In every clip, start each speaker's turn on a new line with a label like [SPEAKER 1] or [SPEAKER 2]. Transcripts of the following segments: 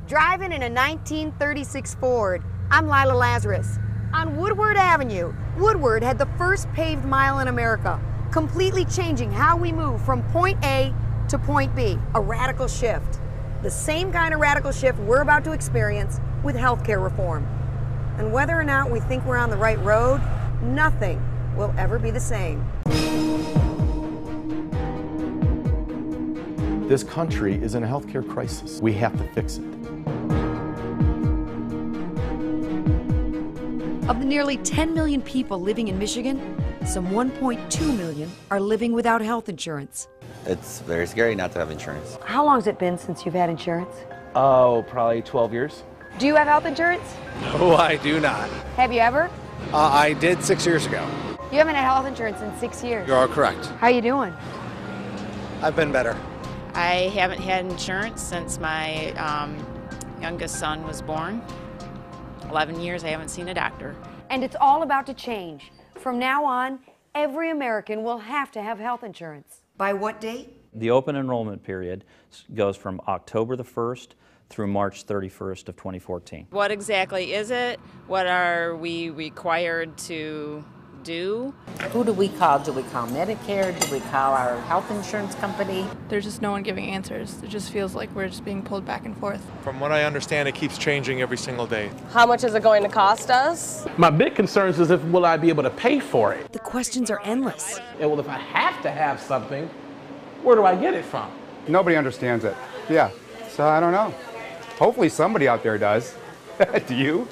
[SPEAKER 1] Driving in a 1936 Ford, I'm Lila Lazarus. On Woodward Avenue, Woodward had the first paved mile in America, completely changing how we move from point A to point B, a radical shift. The same kind of radical shift we're about to experience with healthcare reform. And whether or not we think we're on the right road, nothing will ever be the same.
[SPEAKER 2] This country is in a healthcare crisis. We have to fix it.
[SPEAKER 1] Of the nearly 10 million people living in Michigan, some 1.2 million are living without health insurance.
[SPEAKER 3] It's very scary not to have insurance.
[SPEAKER 1] How long has it been since you've had insurance?
[SPEAKER 4] Oh, probably 12 years.
[SPEAKER 1] Do you have health insurance?
[SPEAKER 5] No, I do not.
[SPEAKER 1] Have you ever?
[SPEAKER 5] I did 6 years ago.
[SPEAKER 1] You haven't had health insurance in 6 years.
[SPEAKER 5] You are correct.
[SPEAKER 1] How are you doing?
[SPEAKER 5] I've been better.
[SPEAKER 6] I haven't had insurance since my youngest son was born. 11 years I haven't seen a doctor.
[SPEAKER 1] And it's all about to change. From now on, every American will have to have health insurance. By what date?
[SPEAKER 7] The open enrollment period goes from October the 1st through March 31st of 2014.
[SPEAKER 6] What exactly is it? What are we required to do?
[SPEAKER 8] Who do we call? Do we call Medicare? Do we call our health insurance company?
[SPEAKER 9] There's just no one giving answers. It just feels like we're just being pulled back and forth.
[SPEAKER 10] From what I understand, it keeps changing every single day.
[SPEAKER 11] How much is it going to cost us?
[SPEAKER 12] My big concern is will I be able to pay for it?
[SPEAKER 1] The questions are endless.
[SPEAKER 12] And well, if I have to have something, where do I get it from?
[SPEAKER 13] Nobody understands it. Yeah, so I don't know. Hopefully somebody out there does. Do you?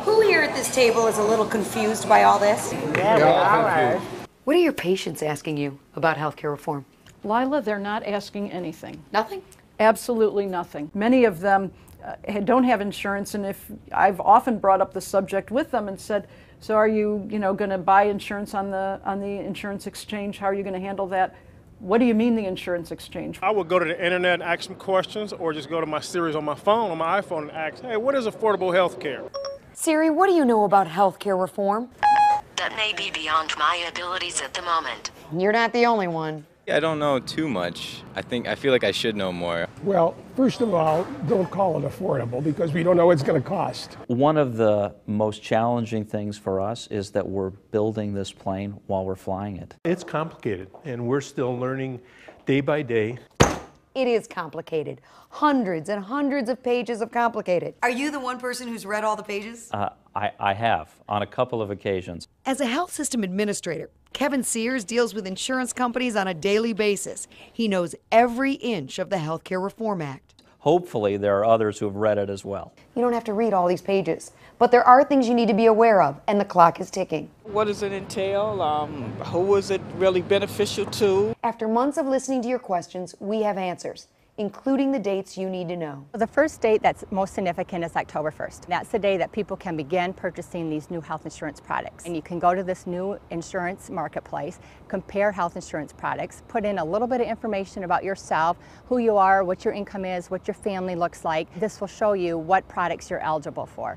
[SPEAKER 1] Who here at this table is a little confused by all this?
[SPEAKER 8] Yeah, we all are.
[SPEAKER 1] What are your patients asking you about healthcare reform?
[SPEAKER 14] Lila, they're not asking anything.
[SPEAKER 1] Nothing?
[SPEAKER 14] Absolutely nothing. Many of them don't have insurance, and if I've often brought up the subject with them and said, so are you going to buy insurance on the insurance exchange? How are you going to handle that? What do you mean the insurance exchange?
[SPEAKER 10] I would go to the internet and ask some questions, or just go to my Siri on my phone, on my iPhone, and ask, hey, what is affordable health care?
[SPEAKER 1] Siri, what do you know about healthcare reform?
[SPEAKER 15] That may be beyond my abilities at the moment.
[SPEAKER 1] You're not the only one.
[SPEAKER 3] I don't know too much. I feel like I should know more.
[SPEAKER 16] Well, first of all, don't call it affordable because we don't know what it's going to cost.
[SPEAKER 7] One of the most challenging things for us is that we're building this plane while we're flying it.
[SPEAKER 17] It's complicated, and we're still learning day by day.
[SPEAKER 1] It is complicated. Hundreds and hundreds of pages of complicated. Are you the one person who's read all the pages?
[SPEAKER 7] I have, on a couple of occasions.
[SPEAKER 1] As a health system administrator, Kevin Sears deals with insurance companies on a daily basis. He knows every inch of the Healthcare Reform Act.
[SPEAKER 7] Hopefully there are others who have read it as well.
[SPEAKER 1] You don't have to read all these pages, but there are things you need to be aware of, and the clock is ticking.
[SPEAKER 18] What does it entail? Who is it really beneficial to?
[SPEAKER 1] After months of listening to your questions, we have answers, including the dates you need to know.
[SPEAKER 19] The first date that's most significant is October 1st. That's the day that people can begin purchasing these new health insurance products. And you can go to this new insurance marketplace, compare health insurance products, put in a little bit of information about yourself, who you are, what your income is, what your family looks like. This will show you what products you're eligible for.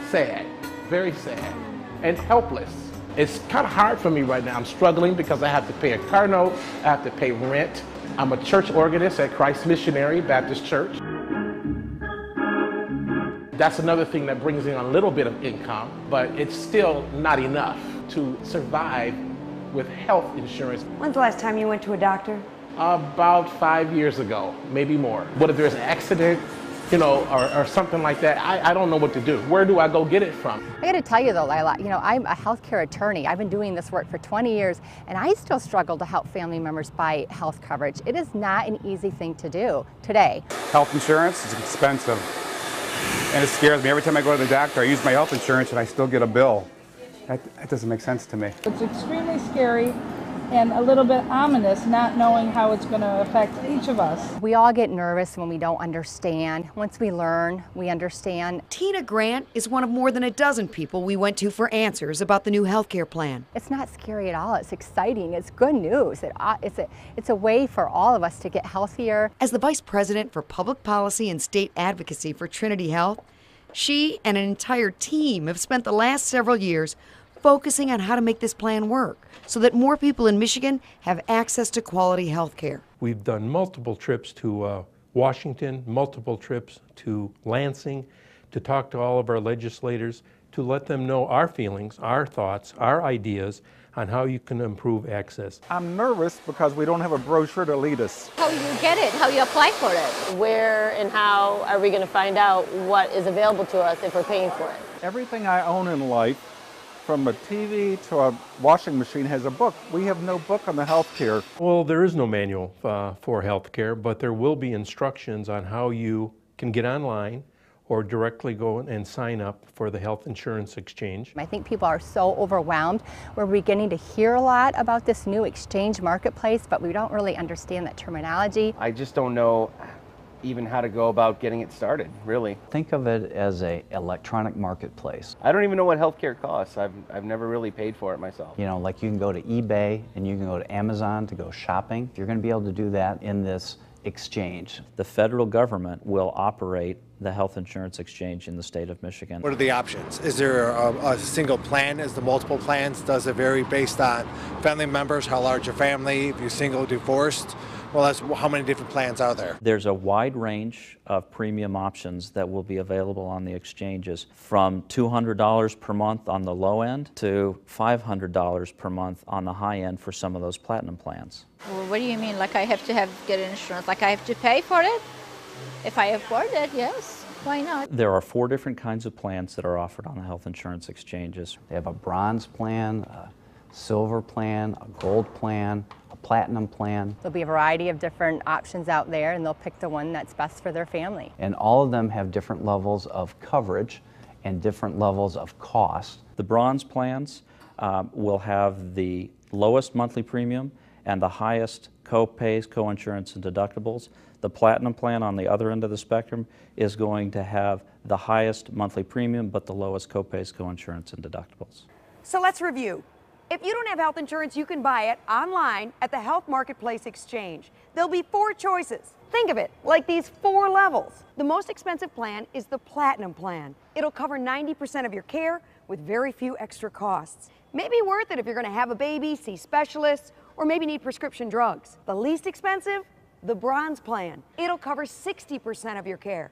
[SPEAKER 12] Sad, very sad, and helpless. It's kind of hard for me right now. I'm struggling because I have to pay a car note, I have to pay rent. I'm a church organist at Christ Missionary Baptist Church. That's another thing that brings in a little bit of income, but it's still not enough to survive with health insurance.
[SPEAKER 1] When's the last time you went to a doctor?
[SPEAKER 12] About 5 years ago, maybe more. What if there's an accident? Or something like that, I don't know what to do. Where do I go get it from?
[SPEAKER 19] I got to tell you though, Lila, I'm a healthcare attorney. I've been doing this work for 20 years, and I still struggle to help family members buy health coverage. It is not an easy thing to do today.
[SPEAKER 13] Health insurance is expensive, and it scares me. Every time I go to the doctor, I use my health insurance, and I still get a bill. That doesn't make sense to me.
[SPEAKER 20] It's extremely scary and a little bit ominous, not knowing how it's going to affect each of us.
[SPEAKER 19] We all get nervous when we don't understand. Once we learn, we understand.
[SPEAKER 1] Tina Grant is one of more than a dozen people we went to for answers about the new healthcare plan.
[SPEAKER 19] It's not scary at all. It's exciting. It's good news. It's a way for all of us to get healthier.
[SPEAKER 1] As the Vice President for Public Policy and State Advocacy for Trinity Health, she and an entire team have spent the last several years focusing on how to make this plan work so that more people in Michigan have access to quality health care.
[SPEAKER 17] We've done multiple trips to Washington, multiple trips to Lansing, to talk to all of our legislators, to let them know our feelings, our thoughts, our ideas on how you can improve access.
[SPEAKER 21] I'm nervous because we don't have a brochure to lead us.
[SPEAKER 11] How you get it, how you apply for it. Where and how are we going to find out what is available to us if we're paying for it?
[SPEAKER 21] Everything I own in life, from a TV to a washing machine, has a book. We have no book on the health care.
[SPEAKER 17] Well, there is no manual for health care, but there will be instructions on how you can get online or directly go and sign up for the health insurance exchange.
[SPEAKER 19] I think people are so overwhelmed. We're beginning to hear a lot about this new exchange marketplace, but we don't really understand that terminology.
[SPEAKER 4] I just don't know even how to go about getting it started, really.
[SPEAKER 7] Think of it as an electronic marketplace.
[SPEAKER 4] I don't even know what healthcare costs. I've never really paid for it myself.
[SPEAKER 7] You know, like you can go to eBay and you can go to Amazon to go shopping. You're going to be able to do that in this exchange. The federal government will operate the health insurance exchange in the state of Michigan.
[SPEAKER 5] What are the options? Is there a single plan? Is there multiple plans? Does it vary based on family members, how large your family, if you're single, divorced? Well, that's how many different plans are there?
[SPEAKER 7] There's a wide range of premium options that will be available on the exchanges, from $200 per month on the low end to $500 per month on the high end for some of those platinum plans.
[SPEAKER 22] Well, what do you mean? Like I have to get insurance? Like I have to pay for it? If I afford it, yes. Why not?
[SPEAKER 7] There are 4 different kinds of plans that are offered on the health insurance exchanges. They have a bronze plan, a silver plan, a gold plan, a platinum plan.
[SPEAKER 19] There'll be a variety of different options out there, and they'll pick the one that's best for their family.
[SPEAKER 7] And all of them have different levels of coverage and different levels of cost. The bronze plans will have the lowest monthly premium and the highest co-pays, co-insurance, and deductibles. The platinum plan on the other end of the spectrum is going to have the highest monthly premium but the lowest co-pays, co-insurance, and deductibles.
[SPEAKER 1] So let's review. If you don't have health insurance, you can buy it online at the Health Marketplace Exchange. There'll be 4 choices. Think of it like these 4 levels. The most expensive plan is the Platinum plan. It'll cover 90% of your care with very few extra costs. Maybe worth it if you're going to have a baby, see specialists, or maybe need prescription drugs. The least expensive? The Bronze plan. It'll cover 60% of your care.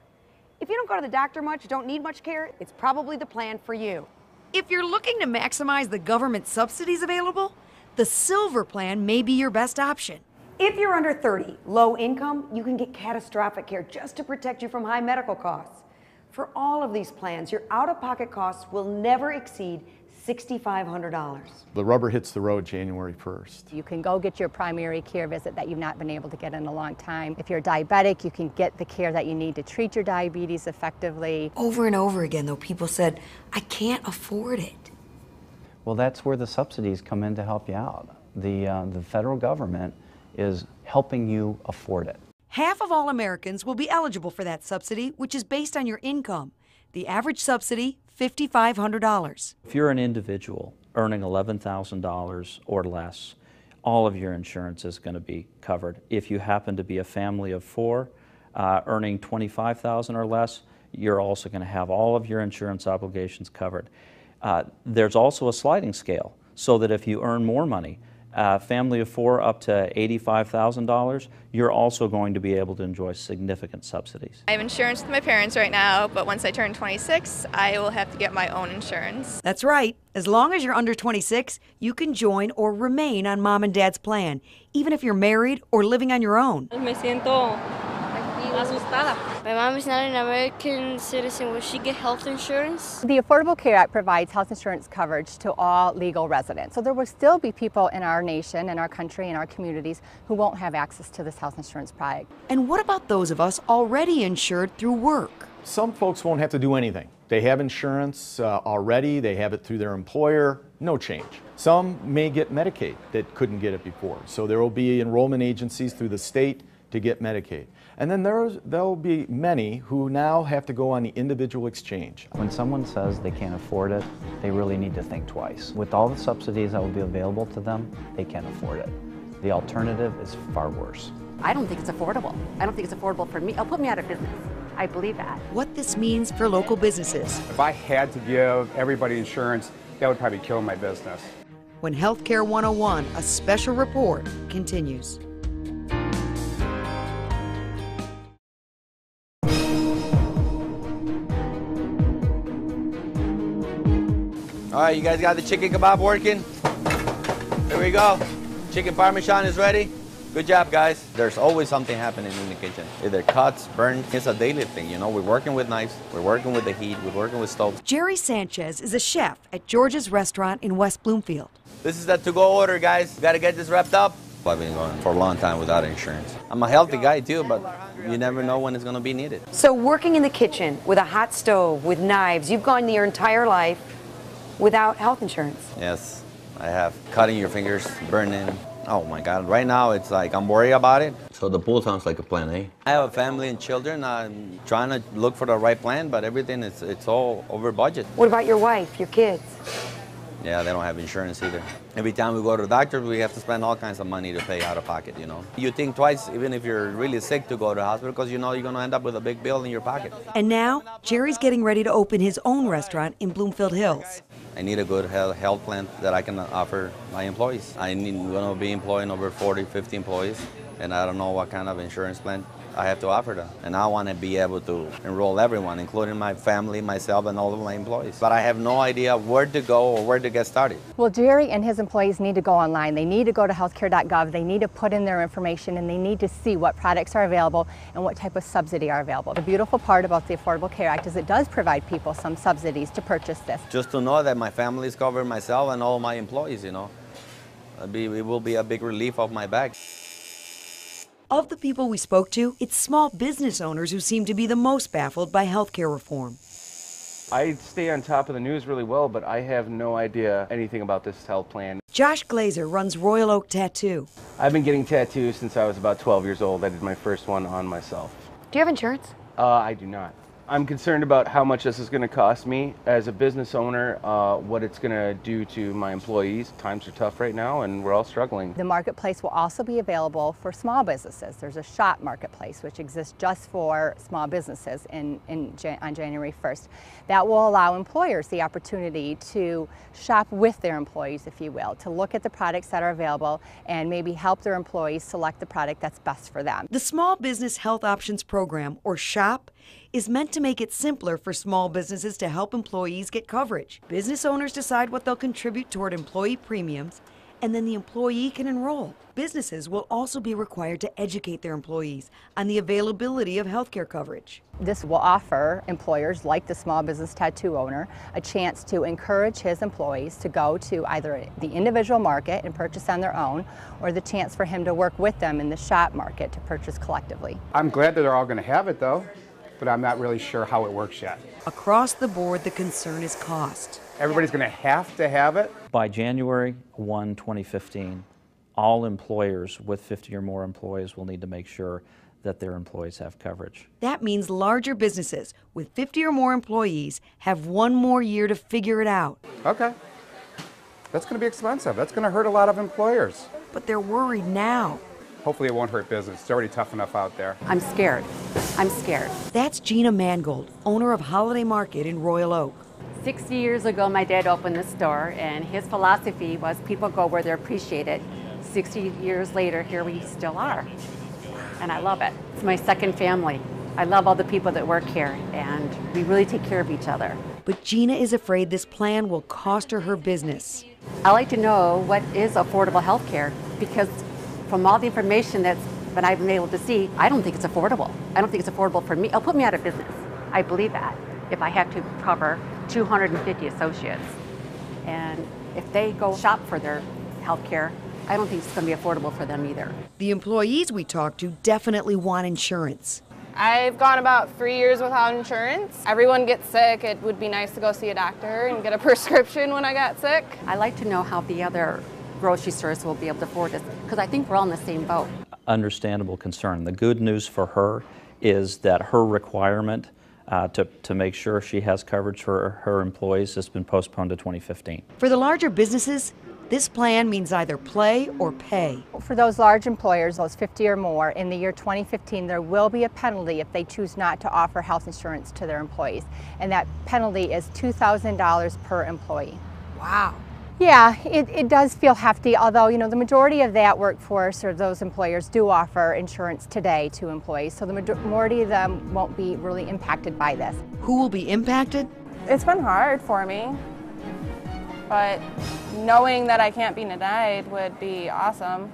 [SPEAKER 1] If you don't go to the doctor much, don't need much care, it's probably the plan for you. If you're looking to maximize the government subsidies available, the Silver plan may be your best option. If you're under 30, low income, you can get catastrophic care just to protect you from high medical costs. For all of these plans, your out-of-pocket costs will never exceed $6,500.
[SPEAKER 2] The rubber hits the road January 1st.
[SPEAKER 19] You can go get your primary care visit that you've not been able to get in a long time. If you're diabetic, you can get the care that you need to treat your diabetes effectively.
[SPEAKER 1] Over and over again, though, people said, I can't afford it.
[SPEAKER 7] Well, that's where the subsidies come in to help you out. The federal government is helping you afford it.
[SPEAKER 1] Half of all Americans will be eligible for that subsidy, which is based on your income. The average subsidy, $5,500.
[SPEAKER 7] If you're an individual earning $11,000 or less, all of your insurance is going to be covered. If you happen to be a family of 4 earning $25,000 or less, you're also going to have all of your insurance obligations covered. There's also a sliding scale, so that if you earn more money, family of 4 up to $85,000, you're also going to be able to enjoy significant subsidies.
[SPEAKER 9] I have insurance with my parents right now, but once I turn 26, I will have to get my own insurance.
[SPEAKER 1] That's right. As long as you're under 26, you can join or remain on Mom and Dad's plan, even if you're married or living on your own.
[SPEAKER 11] Me siento asustada.
[SPEAKER 23] My mom is not an American citizen. Will she get health insurance?
[SPEAKER 19] The Affordable Care Act provides health insurance coverage to all legal residents. So there will still be people in our nation, in our country, in our communities who won't have access to this health insurance product.
[SPEAKER 1] And what about those of us already insured through work?
[SPEAKER 2] Some folks won't have to do anything. They have insurance already, they have it through their employer, no change. Some may get Medicaid that couldn't get it before. So there will be enrollment agencies through the state to get Medicaid. And then there'll be many who now have to go on the individual exchange.
[SPEAKER 7] When someone says they can't afford it, they really need to think twice. With all the subsidies that will be available to them, they can't afford it. The alternative is far worse.
[SPEAKER 24] I don't think it's affordable. I don't think it's affordable for me. It'll put me out of business. I believe that.
[SPEAKER 1] What this means for local businesses.
[SPEAKER 13] If I had to give everybody insurance, That would probably kill my business.
[SPEAKER 1] When Healthcare 101, a special report, continues.
[SPEAKER 6] All right, you guys got the chicken kebab working? Here we go. Chicken parmesan is ready. Good job, guys. There's always something happening in the kitchen. Either cuts, burns, it's a daily thing, you know. We're working with knives, we're working with the heat, we're working with stoves.
[SPEAKER 1] Jerry Sanchez is a chef at George's Restaurant in West Bloomfield.
[SPEAKER 6] This is the to-go order, guys. Got to get this wrapped up. I've been going for a long time without insurance. I'm a healthy guy, too, but you never know when it's going to be needed.
[SPEAKER 1] So working in the kitchen with a hot stove, with knives, you've gone your entire life without health insurance.
[SPEAKER 6] Yes, I have. Cutting your fingers, burning. Oh my God, right now it's like I'm worried about it. So the pool sounds like a plan, eh? I have a family and children. I'm trying to look for the right plan, but everything it's all over budget.
[SPEAKER 1] What about your wife, your kids?
[SPEAKER 6] Yeah, they don't have insurance either. Every time we go to the doctor, we have to spend all kinds of money to pay out of pocket, you know. You think twice, even if you're really sick, to go to the hospital because you know you're going to end up with a big bill in your pocket.
[SPEAKER 1] And now, Jerry's getting ready to open his own restaurant in Bloomfield Hills.
[SPEAKER 6] I need a good health plan that I can offer my employees. I'm going to be employing over 40, 50 employees, and I don't know what kind of insurance plan I have to offer them. And I want to be able to enroll everyone, including my family, myself, and all of my employees. But I have no idea where to go or where to get started.
[SPEAKER 19] Well, Jerry and his employees need to go online. They need to go to healthcare.gov. They need to put in their information, and they need to see what products are available and what type of subsidy are available. The beautiful part about the Affordable Care Act is it does provide people some subsidies to purchase this.
[SPEAKER 6] Just to know that my family is covered, myself and all my employees, you know. It will be a big relief off my back.
[SPEAKER 1] Of the people we spoke to, it's small business owners who seem to be the most baffled by healthcare reform.
[SPEAKER 4] I stay on top of the news really well, but I have no idea anything about this health plan.
[SPEAKER 1] Josh Glazer runs Royal Oak Tattoo.
[SPEAKER 4] I've been getting tattoos since I was about 12 years old. I did my first one on myself.
[SPEAKER 1] Do you have insurance?
[SPEAKER 4] I do not. I'm concerned about how much this is going to cost me as a business owner, what it's going to do to my employees. Times are tough right now and we're all struggling.
[SPEAKER 19] The marketplace will also be available for small businesses. There's a shop marketplace which exists just for small businesses on January 1st. That will allow employers the opportunity to shop with their employees, if you will, to look at the products that are available and maybe help their employees select the product that's best for them.
[SPEAKER 1] The Small Business Health Options Program, or SHOP, is meant to make it simpler for small businesses to help employees get coverage. Business owners decide what they'll contribute toward employee premiums, and then the employee can enroll. Businesses will also be required to educate their employees on the availability of healthcare coverage.
[SPEAKER 19] This will offer employers like the small business tattoo owner a chance to encourage his employees to go to either the individual market and purchase on their own, or the chance for him to work with them in the shop market to purchase collectively.
[SPEAKER 13] I'm glad that they're all going to have it, though, but I'm not really sure how it works yet.
[SPEAKER 1] Across the board, the concern is cost.
[SPEAKER 13] Everybody's going to have it.
[SPEAKER 7] By January 1, 2015, all employers with 50 or more employees will need to make sure that their employees have coverage.
[SPEAKER 1] That means larger businesses with 50 or more employees have one more year to figure it out.
[SPEAKER 13] Okay. That's going to be expensive. That's going to hurt a lot of employers.
[SPEAKER 1] But they're worried now.
[SPEAKER 13] Hopefully it won't hurt business. It's already tough enough out there.
[SPEAKER 24] I'm scared. I'm scared.
[SPEAKER 1] That's Gina Mangold, owner of Holiday Market in Royal Oak.
[SPEAKER 24] 60 years ago, my dad opened the store, and his philosophy was people go where they're appreciated. 60 years later, here we still are. And I love it. It's my second family. I love all the people that work here, and we really take care of each other.
[SPEAKER 1] But Gina is afraid this plan will cost her business.
[SPEAKER 24] I like to know what is affordable health care, because from all the information that I've been able to see, I don't think it's affordable. I don't think it's affordable for me. It'll put me out of business. I believe that. If I have to cover 250 associates, and if they go shop for their health care, I don't think it's going to be affordable for them either.
[SPEAKER 1] The employees we talked to definitely want insurance.
[SPEAKER 8] I've gone about 3 years without insurance. Everyone gets sick. It would be nice to go see a doctor and get a prescription when I got sick.
[SPEAKER 24] I like to know how the other grocery stores will be able to afford this, because I think we're all in the same boat.
[SPEAKER 7] Understandable concern. The good news for her is that her requirement to make sure she has coverage for her employees has been postponed to 2015.
[SPEAKER 1] For the larger businesses, this plan means either play or pay.
[SPEAKER 19] For those large employers, those 50 or more, in the year 2015, there will be a penalty if they choose not to offer health insurance to their employees. And that penalty is $2,000 per employee.
[SPEAKER 1] Wow.
[SPEAKER 19] Yeah, it does feel hefty, although, you know, the majority of that workforce or those employers do offer insurance today to employees, so the majority of them won't be really impacted by this.
[SPEAKER 1] Who will be impacted?
[SPEAKER 8] It's been hard for me, but knowing that I can't be denied would be awesome.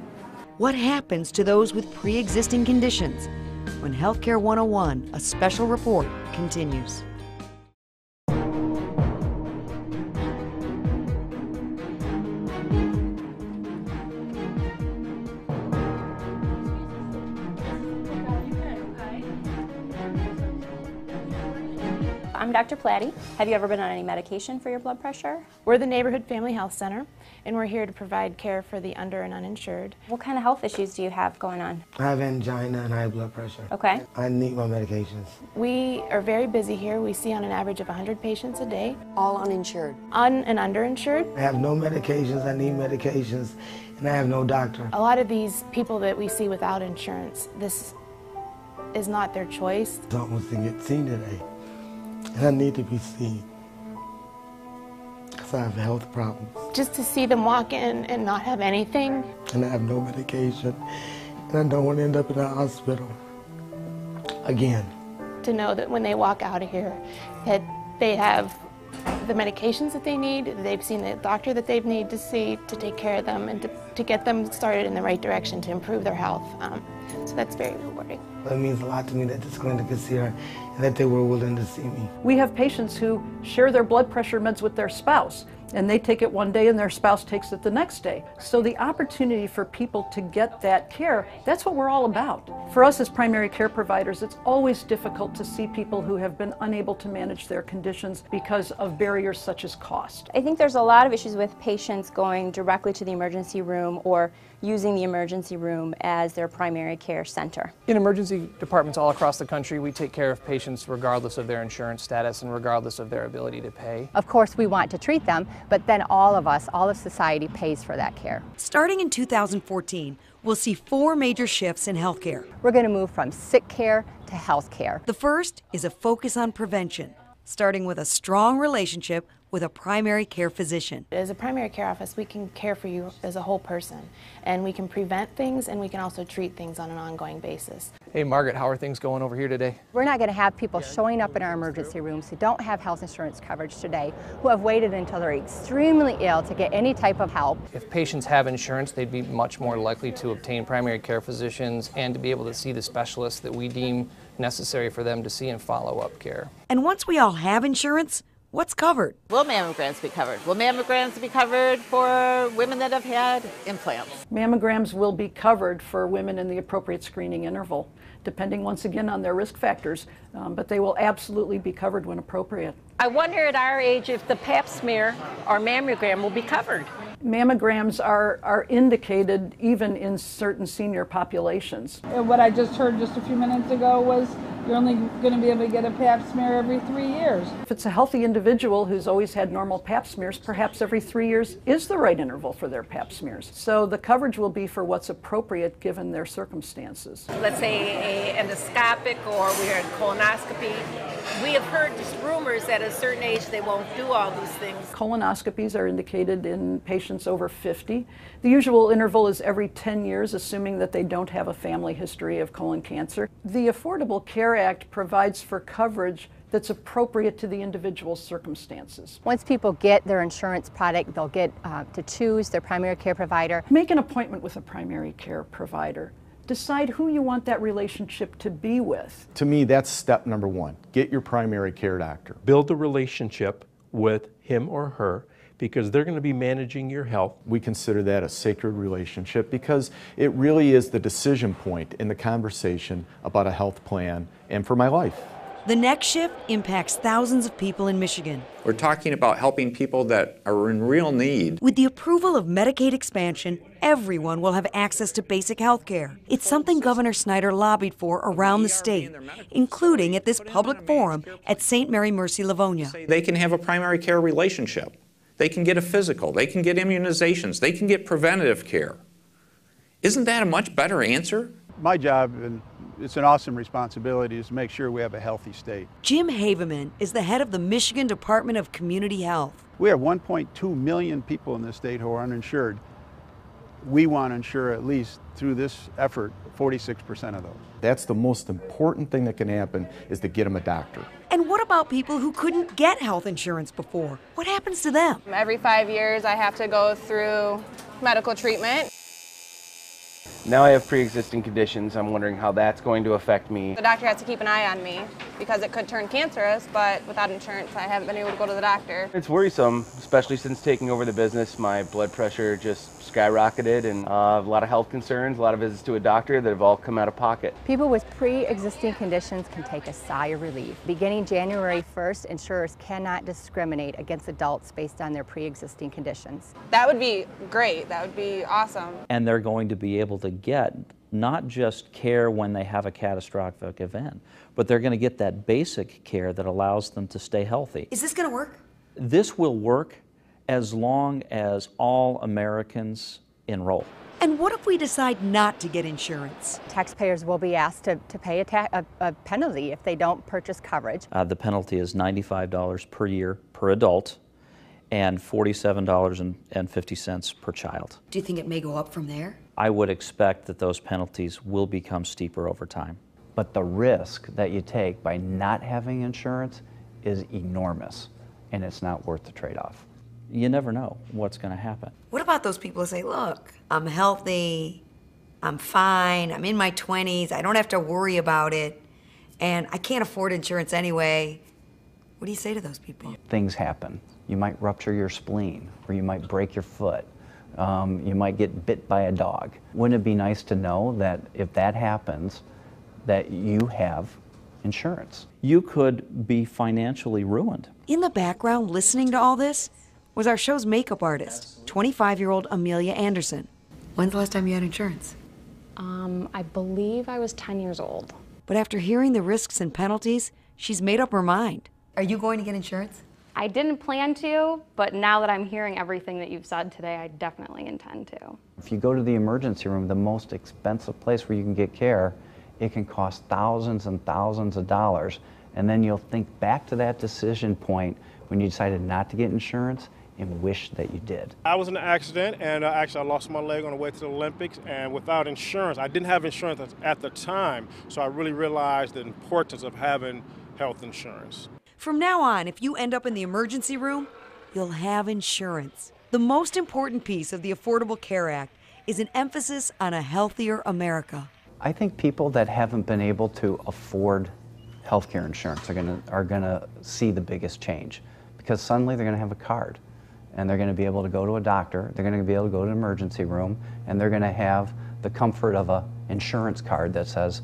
[SPEAKER 1] What happens to those with pre-existing conditions? When Healthcare 101, a special report, continues.
[SPEAKER 3] I'm Dr. Platty. Have you ever been on any medication for your blood pressure?
[SPEAKER 10] We're the Neighborhood Family Health Center, and we're here to provide care for the under and uninsured.
[SPEAKER 3] What kind of health issues do you have going on?
[SPEAKER 14] I have angina and high blood pressure.
[SPEAKER 3] Okay.
[SPEAKER 14] I need my medications.
[SPEAKER 10] We are very busy here. We see on an average of 100 patients a day.
[SPEAKER 1] All uninsured?
[SPEAKER 10] Un- and underinsured.
[SPEAKER 14] I have no medications, I need medications, and I have no doctor.
[SPEAKER 10] A lot of these people that we see without insurance, this is not their choice.
[SPEAKER 14] I want to get seen today, and I need to be seen because I have health problems.
[SPEAKER 10] Just to see them walk in and not have anything.
[SPEAKER 14] And I have no medication, and I don't want to end up in a hospital again.
[SPEAKER 10] To know that when they walk out of here, that they have the medications that they need, they've seen the doctor that they need to see to take care of them and to get them started in the right direction to improve their health. So that's very rewarding.
[SPEAKER 14] It means a lot to me that this clinic is here and that they were willing to see me.
[SPEAKER 15] We have patients who share their blood pressure meds with their spouse, and they take it one day and their spouse takes it the next day. So the opportunity for people to get that care, that's what we're all about. For us as primary care providers, it's always difficult to see people who have been unable to manage their conditions because of barriers such as cost.
[SPEAKER 3] I think there's a lot of issues with patients going directly to the emergency room or using the emergency room as their primary care center.
[SPEAKER 25] In emergency departments all across the country, we take care of patients regardless of their insurance status and regardless of their ability to pay.
[SPEAKER 19] Of course, we want to treat them, but then all of society pays for that care.
[SPEAKER 1] Starting in 2014, we'll see 4 major shifts in healthcare.
[SPEAKER 19] We're going to move from sick care to health care.
[SPEAKER 1] The first is a focus on prevention, starting with a strong relationship with a primary care physician.
[SPEAKER 10] As a primary care office, we can care for you as a whole person, and we can prevent things and we can also treat things on an ongoing basis.
[SPEAKER 25] Hey Margaret, how are things going over here today?
[SPEAKER 19] We're not going to have people showing up in our emergency rooms who don't have health insurance coverage today, who have waited until they're extremely ill to get any type of help.
[SPEAKER 25] If patients have insurance, they'd be much more likely to obtain primary care physicians and to be able to see the specialists that we deem necessary for them to see and follow up care.
[SPEAKER 1] And once we all have insurance, what's covered?
[SPEAKER 26] Will mammograms be covered? Will mammograms be covered for women that have had implants?
[SPEAKER 15] Mammograms will be covered for women in the appropriate screening interval, depending once again on their risk factors, but they will absolutely be covered when appropriate.
[SPEAKER 27] I wonder at our age if the pap smear or mammogram will be covered.
[SPEAKER 15] Mammograms are indicated even in certain senior populations.
[SPEAKER 20] What I just heard just a few minutes ago was you're only going to be able to get a pap smear every 3 years.
[SPEAKER 15] If it's a healthy individual who's always had normal pap smears, perhaps every 3 years is the right interval for their pap smears. So the coverage will be for what's appropriate given their circumstances.
[SPEAKER 27] Let's say an endoscopic or we're in colonoscopy. We have heard just rumors that at a certain age they won't do all these things.
[SPEAKER 15] Colonoscopies are indicated in patients over 50. The usual interval is every 10 years, assuming that they don't have a family history of colon cancer. The Affordable Care Act provides for coverage that's appropriate to the individual's circumstances.
[SPEAKER 19] Once people get their insurance product, they'll get to choose their primary care provider.
[SPEAKER 15] Make an appointment with a primary care provider. Decide who you want that relationship to be with.
[SPEAKER 2] To me, that's step number 1. Get your primary care doctor.
[SPEAKER 17] Build a relationship with him or her because they're going to be managing your health.
[SPEAKER 2] We consider that a sacred relationship because it really is the decision point in the conversation about a health plan and for my life.
[SPEAKER 1] The next shift impacts thousands of people in Michigan.
[SPEAKER 28] We're talking about helping people that are in real need.
[SPEAKER 1] With the approval of Medicaid expansion, everyone will have access to basic health care. It's something Governor Snyder lobbied for around the state, including at this public forum at St. Mary Mercy Livonia.
[SPEAKER 28] They can have a primary care relationship. They can get a physical. They can get immunizations. They can get preventative care. Isn't that a much better answer?
[SPEAKER 21] My job and
[SPEAKER 5] it's an awesome responsibility to make sure we have a healthy state.
[SPEAKER 9] Jim Haveman is the head of the Michigan Department of Community Health.
[SPEAKER 5] We have 1.2 million people in this state who are uninsured. We want to insure at least through this effort 46% of those.
[SPEAKER 2] That's the most important thing that can happen, is to get them a doctor.
[SPEAKER 9] And what about people who couldn't get health insurance before? What happens to them?
[SPEAKER 8] Every 5 years I have to go through medical treatment.
[SPEAKER 4] Now I have pre-existing conditions. I'm wondering how that's going to affect me.
[SPEAKER 8] The doctor has to keep an eye on me because it could turn cancerous, but without insurance I haven't been able to go to the doctor.
[SPEAKER 4] It's worrisome, especially since taking over the business. My blood pressure just skyrocketed, and a lot of health concerns, a lot of visits to a doctor that have all come out of pocket.
[SPEAKER 19] People with pre-existing conditions can take a sigh of relief. Beginning January 1st, insurers cannot discriminate against adults based on their pre-existing conditions.
[SPEAKER 8] That would be great. That would be awesome.
[SPEAKER 7] And they're going to be able to get not just care when they have a catastrophic event, but they're going to get that basic care that allows them to stay healthy.
[SPEAKER 9] Is this going to work?
[SPEAKER 7] This will work as long as all Americans enroll.
[SPEAKER 9] And what if we decide not to get insurance?
[SPEAKER 19] Taxpayers will be asked to pay a penalty if they don't purchase coverage.
[SPEAKER 7] The penalty is $95 per year per adult and $47.50 per child.
[SPEAKER 9] Do you think it may go up from there?
[SPEAKER 7] I would expect that those penalties will become steeper over time.
[SPEAKER 11] But the risk that you take by not having insurance is enormous, and it's not worth the trade-off.
[SPEAKER 7] You never know what's going to happen.
[SPEAKER 9] What about those people who say, look, I'm healthy, I'm fine, I'm in my 20s, I don't have to worry about it, and I can't afford insurance anyway? What do you say to those people?
[SPEAKER 11] Things happen. You might rupture your spleen, or you might break your foot. You might get bit by a dog. Wouldn't it be nice to know that if that happens, that you have insurance?
[SPEAKER 7] You could be financially ruined.
[SPEAKER 9] In the background, listening to all this, was our show's makeup artist, 25-year-old Amelia Anderson. When's the last time you had insurance?
[SPEAKER 12] I believe I was 10 years old.
[SPEAKER 9] But after hearing the risks and penalties, she's made up her mind. Are you going to get insurance?
[SPEAKER 12] I didn't plan to, but now that I'm hearing everything that you've said today, I definitely intend to.
[SPEAKER 11] If you go to the emergency room, the most expensive place where you can get care, it can cost thousands and thousands of dollars. And then you'll think back to that decision point when you decided not to get insurance and wish that you did.
[SPEAKER 16] I was in an accident, and actually I lost my leg on the way to the Olympics, and without insurance, I didn't have insurance at the time, so I really realized the importance of having health insurance.
[SPEAKER 9] From now on, if you end up in the emergency room, you'll have insurance. The most important piece of the Affordable Care Act is an emphasis on a healthier America.
[SPEAKER 11] I think people that haven't been able to afford health care insurance are gonna see the biggest change, because suddenly they're gonna have a card, and they're gonna be able to go to a doctor, they're gonna be able to go to an emergency room, and they're gonna have the comfort of an insurance card that says,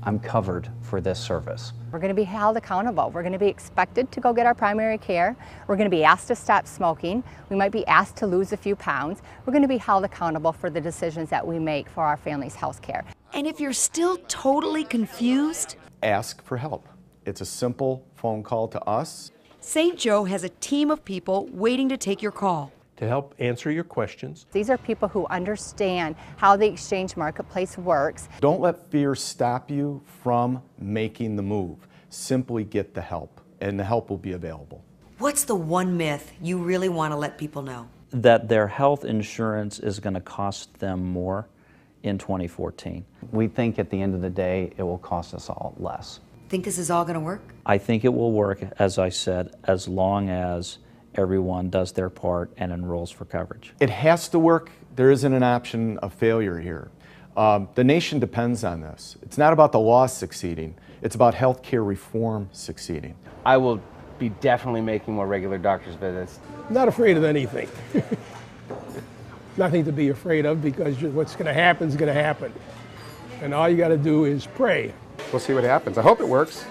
[SPEAKER 11] I'm covered for this service.
[SPEAKER 19] We're going to be held accountable. We're going to be expected to go get our primary care. We're going to be asked to stop smoking. We might be asked to lose a few pounds. We're going to be held accountable for the decisions that we make for our family's health care.
[SPEAKER 9] And if you're still totally confused,
[SPEAKER 2] ask for help. It's a simple phone call to us.
[SPEAKER 9] St. Joe has a team of people waiting to take your call.
[SPEAKER 17] To help answer your questions.
[SPEAKER 19] These are people who understand how the exchange marketplace works.
[SPEAKER 2] Don't let fear stop you from making the move. Simply get the help, and the help will be available.
[SPEAKER 9] What's the one myth you really want to let people know?
[SPEAKER 7] That their health insurance is going to cost them more in 2014.
[SPEAKER 11] We think at the end of the day, it will cost us all less.
[SPEAKER 9] Think this is all going to work?
[SPEAKER 7] I think it will work, as I said, as long as everyone does their part and enrolls for coverage.
[SPEAKER 2] It has to work. There isn't an option of failure here. The nation depends on this. It's not about the law succeeding. It's about health care reform succeeding.
[SPEAKER 4] I will be definitely making more regular doctor's visits.
[SPEAKER 18] Not afraid of anything. Nothing to be afraid of, because what's going to happen is going to happen. And all you got to do is pray.
[SPEAKER 13] We'll see what happens. I hope it works.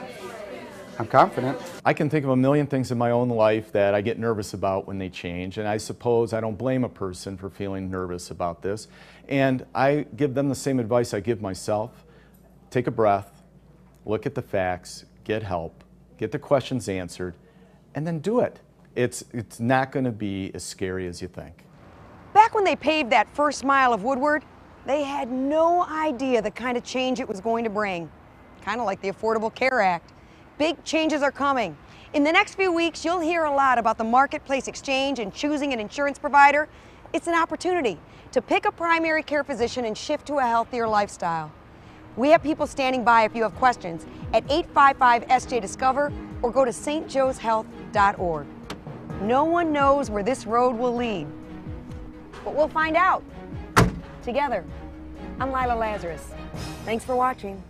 [SPEAKER 13] I'm confident.
[SPEAKER 2] I can think of a million things in my own life that I get nervous about when they change, and I suppose I don't blame a person for feeling nervous about this. And I give them the same advice I give myself. Take a breath, look at the facts, get help, get the questions answered, and then do it. It's not going to be as scary as you think.
[SPEAKER 1] Back when they paved that first mile of Woodward, They had no idea the kind of change it was going to bring. Kind of like the Affordable Care Act. Big changes are coming. In the next few weeks, you'll hear a lot about the marketplace exchange and choosing an insurance provider. It's an opportunity to pick a primary care physician and shift to a healthier lifestyle. We have people standing by if you have questions at 855-SJ-DISCOVER or go to stjoeshealth.org. No one knows where this road will lead, but we'll find out together. I'm Lila Lazarus. Thanks for watching.